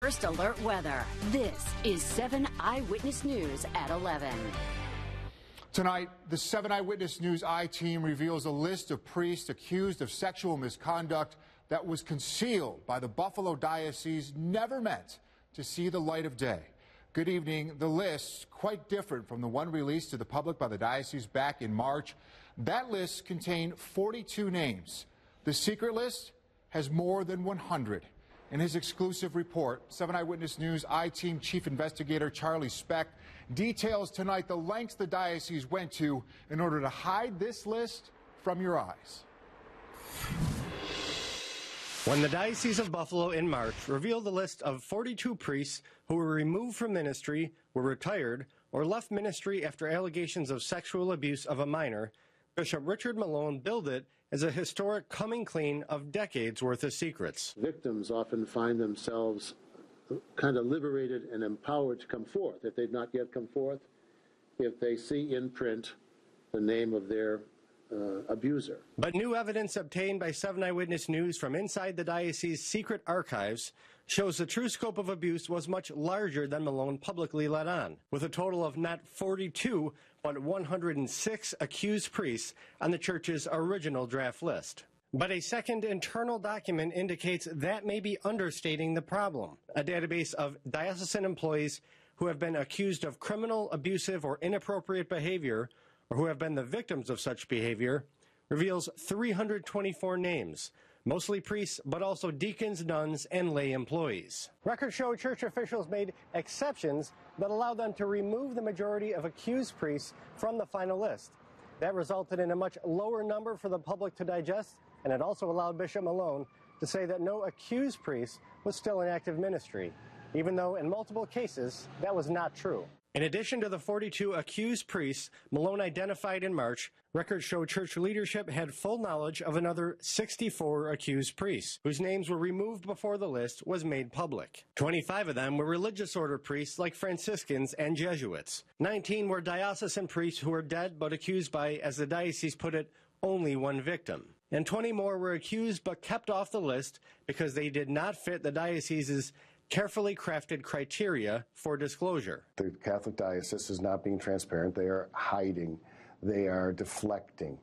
First Alert Weather. This is 7 Eyewitness News at 11. Tonight, the 7 Eyewitness News I-Team reveals a list of priests accused of sexual misconduct that was concealed by the Buffalo Diocese, never meant to see the light of day. Good evening. The list, quite different from the one released to the public by the Diocese back in March. That list contained 42 names. The secret list has more than 100. In his exclusive report, 7 Eyewitness News I-Team Chief Investigator Charlie Speck details tonight the lengths the diocese went to in order to hide this list from your eyes. When the Diocese of Buffalo in March revealed the list of 42 priests who were removed from ministry, were retired, or left ministry after allegations of sexual abuse of a minor, Bishop Richard Malone billed it as a historic coming clean of decades worth of secrets. Victims often find themselves kind of liberated and empowered to come forth. If they've not yet come forth, if they see in print the name of their abuser. But new evidence obtained by 7 Eyewitness News from inside the diocese's secret archives shows the true scope of abuse was much larger than Malone publicly let on, with a total of not 42, but 106 accused priests on the church's original draft list. But a second internal document indicates that may be understating the problem. A database of diocesan employees who have been accused of criminal, abusive, or inappropriate behavior, or who have been the victims of such behavior, reveals 324 names, mostly priests, but also deacons, nuns, and lay employees. Records show church officials made exceptions that allowed them to remove the majority of accused priests from the final list. That resulted in a much lower number for the public to digest, and it also allowed Bishop Malone to say that no accused priest was still in active ministry, even though in multiple cases that was not true. In addition to the 42 accused priests Malone identified in March, records show church leadership had full knowledge of another 64 accused priests, whose names were removed before the list was made public. 25 of them were religious order priests like Franciscans and Jesuits. 19 were diocesan priests who were dead but accused by, as the diocese put it, only one victim. And 20 more were accused but kept off the list because they did not fit the diocese's carefully crafted criteria for disclosure. The Catholic Diocese is not being transparent. They are hiding. They are deflecting.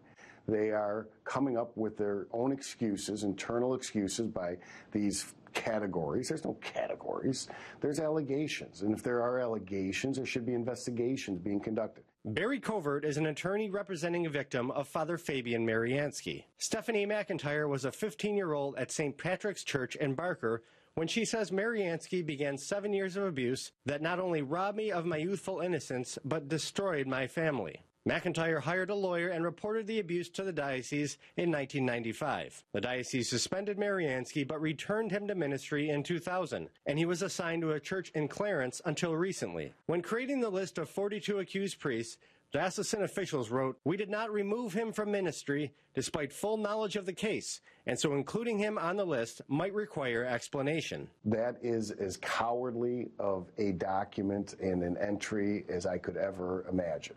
They are coming up with their own excuses, internal excuses by these categories. There's no categories. There's allegations. And if there are allegations, there should be investigations being conducted. Barry Covert is an attorney representing a victim of Father Fabian Mariansky. Stephanie McIntyre was a 15-year-old at St. Patrick's Church in Barker when she says Mariansky began 7 years of abuse that not only robbed me of my youthful innocence, but destroyed my family. McIntyre hired a lawyer and reported the abuse to the diocese in 1995. The diocese suspended Mariansky but returned him to ministry in 2000, and he was assigned to a church in Clarence until recently. When creating the list of 42 accused priests, diocesan officials wrote, "We did not remove him from ministry despite full knowledge of the case, and so including him on the list might require explanation." That is as cowardly of a document and an entry as I could ever imagine.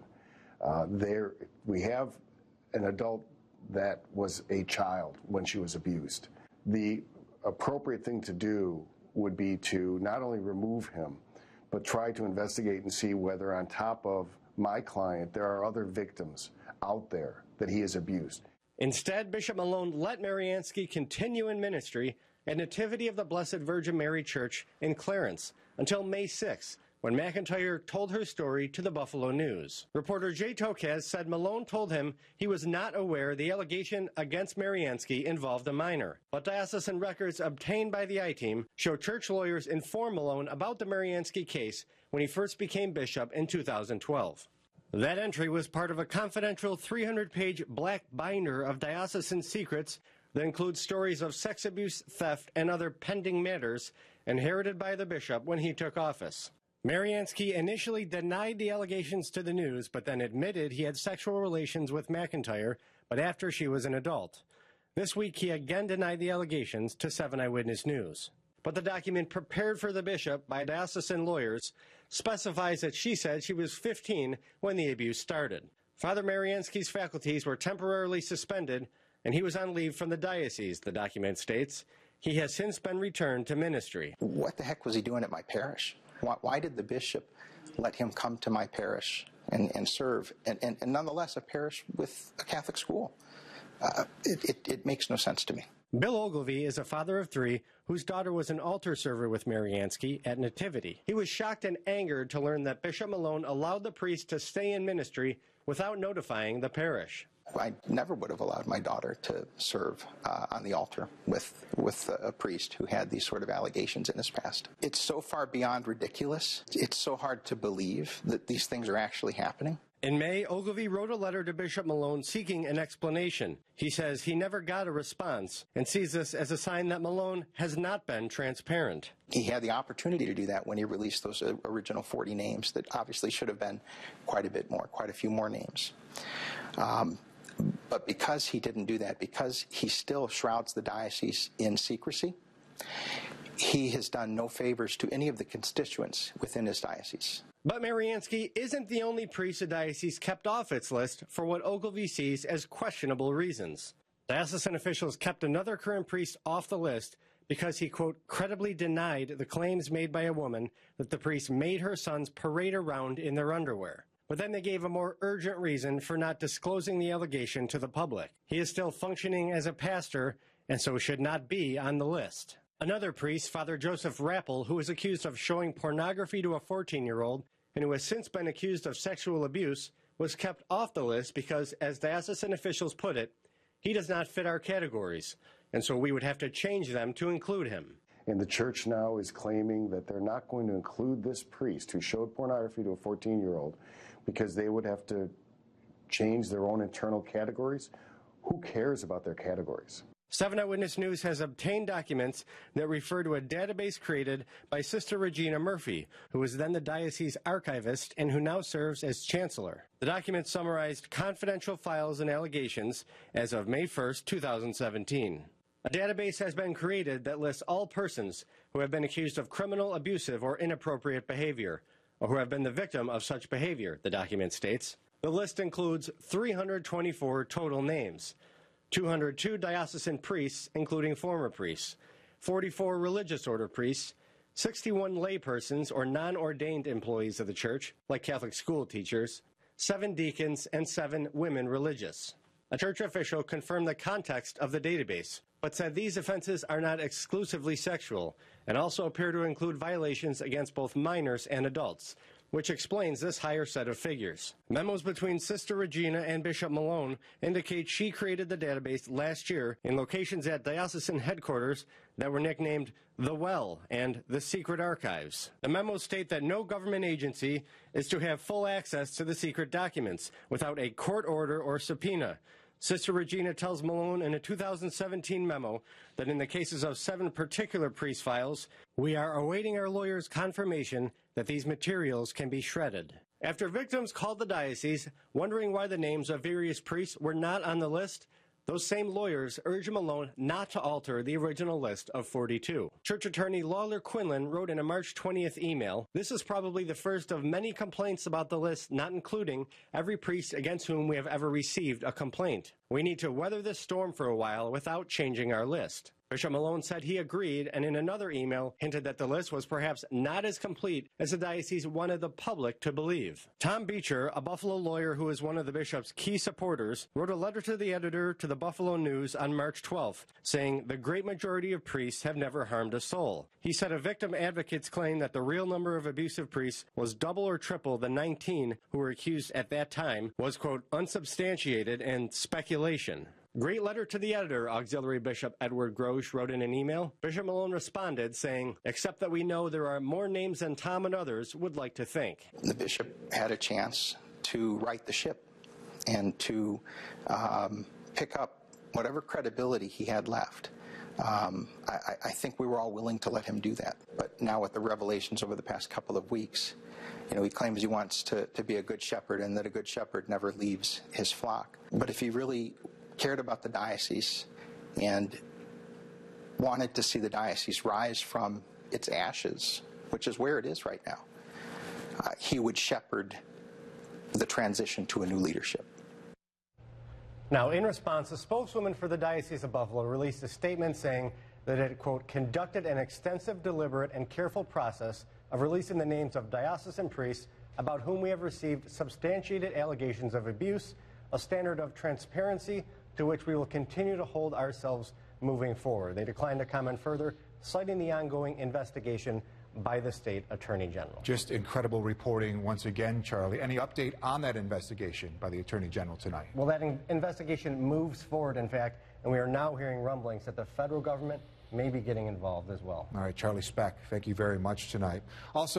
We have an adult that was a child when she was abused. The appropriate thing to do would be to not only remove him, but try to investigate and see whether on top of my client, there are other victims out there that he has abused. Instead, Bishop Malone let Mariansky continue in ministry at Nativity of the Blessed Virgin Mary Church in Clarence until May 6th, when McIntyre told her story to the Buffalo News. Reporter Jay Tokaz said Malone told him he was not aware the allegation against Mariansky involved a minor. But diocesan records obtained by the I-Team show church lawyers informed Malone about the Mariansky case when he first became bishop in 2012. That entry was part of a confidential 300-page black binder of diocesan secrets that includes stories of sex abuse, theft, and other pending matters inherited by the bishop when he took office. Mariansky initially denied the allegations to the news, but then admitted he had sexual relations with McIntyre, but after she was an adult. This week, he again denied the allegations to 7 Eyewitness News. But the document prepared for the bishop by diocesan lawyers specifies that she said she was 15 when the abuse started. Father Mariansky's faculties were temporarily suspended, and he was on leave from the diocese, the document states. He has since been returned to ministry. What the heck was he doing at my parish? Why did the bishop let him come to my parish and serve, and nonetheless a parish with a Catholic school? It makes no sense to me. Bill Ogilvie is a father of 3 whose daughter was an altar server with Mariansky at Nativity. He was shocked and angered to learn that Bishop Malone allowed the priest to stay in ministry without notifying the parish. I never would have allowed my daughter to serve on the altar with a priest who had these sort of allegations in his past. It's so far beyond ridiculous. It's so hard to believe that these things are actually happening. In May, Ogilvie wrote a letter to Bishop Malone seeking an explanation. He says he never got a response and sees this as a sign that Malone has not been transparent. He had the opportunity to do that when he released those original 40 names that obviously should have been quite a few more names. But because he didn't do that, because he still shrouds the diocese in secrecy, he has done no favors to any of the constituents within his diocese. But Mariansky isn't the only priest the diocese kept off its list for what Ogilvie sees as questionable reasons. Diocesan officials kept another current priest off the list because he, quote, credibly denied the claims made by a woman that the priest made her sons parade around in their underwear. But then they gave a more urgent reason for not disclosing the allegation to the public. He is still functioning as a pastor and so should not be on the list. Another priest, Father Joseph Rappel, who was accused of showing pornography to a 14-year-old and who has since been accused of sexual abuse, was kept off the list because, as diocesan officials put it, he does not fit our categories, and so we would have to change them to include him. And the church now is claiming that they're not going to include this priest who showed pornography to a 14-year-old because they would have to change their own internal categories. Who cares about their categories? 7 Eyewitness News has obtained documents that refer to a database created by Sister Regina Murphy, who was then the diocese archivist and who now serves as chancellor. The documents summarized confidential files and allegations as of May 1st, 2017. A database has been created that lists all persons who have been accused of criminal, abusive, or inappropriate behavior, or who have been the victim of such behavior, the document states. The list includes 324 total names, 202 diocesan priests, including former priests, 44 religious order priests, 61 laypersons or non-ordained employees of the church, like Catholic school teachers, 7 deacons, and 7 women religious. A church official confirmed the context of the database, but said these offenses are not exclusively sexual and also appear to include violations against both minors and adults, which explains this higher set of figures. Memos between Sister Regina and Bishop Malone indicate she created the database last year in locations at diocesan headquarters that were nicknamed The Well and The Secret Archives. The memos state that no government agency is to have full access to the secret documents without a court order or subpoena. Sister Regina tells Malone in a 2017 memo that in the cases of 7 particular priest files, we are awaiting our lawyer's confirmation that these materials can be shredded. After victims called the diocese, wondering why the names of various priests were not on the list, those same lawyers urged Malone not to alter the original list of 42. Church attorney Lawler Quinlan wrote in a March 20th email, "This is probably the first of many complaints about the list, not including every priest against whom we have ever received a complaint. We need to weather this storm for a while without changing our list." Bishop Malone said he agreed, and in another email hinted that the list was perhaps not as complete as the diocese wanted the public to believe. Tom Beecher, a Buffalo lawyer who is one of the bishop's key supporters, wrote a letter to the editor to the Buffalo News on March 12th, saying the great majority of priests have never harmed a soul. He said a victim advocate's claim that the real number of abusive priests was double or triple the 19 who were accused at that time was, quote, unsubstantiated and speculation. Great letter to the editor, Auxiliary Bishop Edward Grosch wrote in an email. Bishop Malone responded, saying, except that we know there are more names than Tom and others would like to think. The bishop had a chance to right the ship and to pick up whatever credibility he had left. I think we were all willing to let him do that. But now with the revelations over the past couple of weeks, he claims he wants to be a good shepherd and that a good shepherd never leaves his flock. But if he really cared about the diocese and wanted to see the diocese rise from its ashes, which is where it is right now, he would shepherd the transition to a new leadership. Now, in response, the spokeswoman for the Diocese of Buffalo released a statement saying that it, quote, conducted an extensive, deliberate, and careful process of releasing the names of diocesan priests about whom we have received substantiated allegations of abuse, a standard of transparency to which we will continue to hold ourselves moving forward. They declined to comment further, citing the ongoing investigation by the state attorney general. Just incredible reporting once again, Charlie. Any update on that investigation by the attorney general tonight? Well, that investigation moves forward, in fact, and we are now hearing rumblings that the federal government may be getting involved as well. All right, Charlie Speck, thank you very much tonight. Also,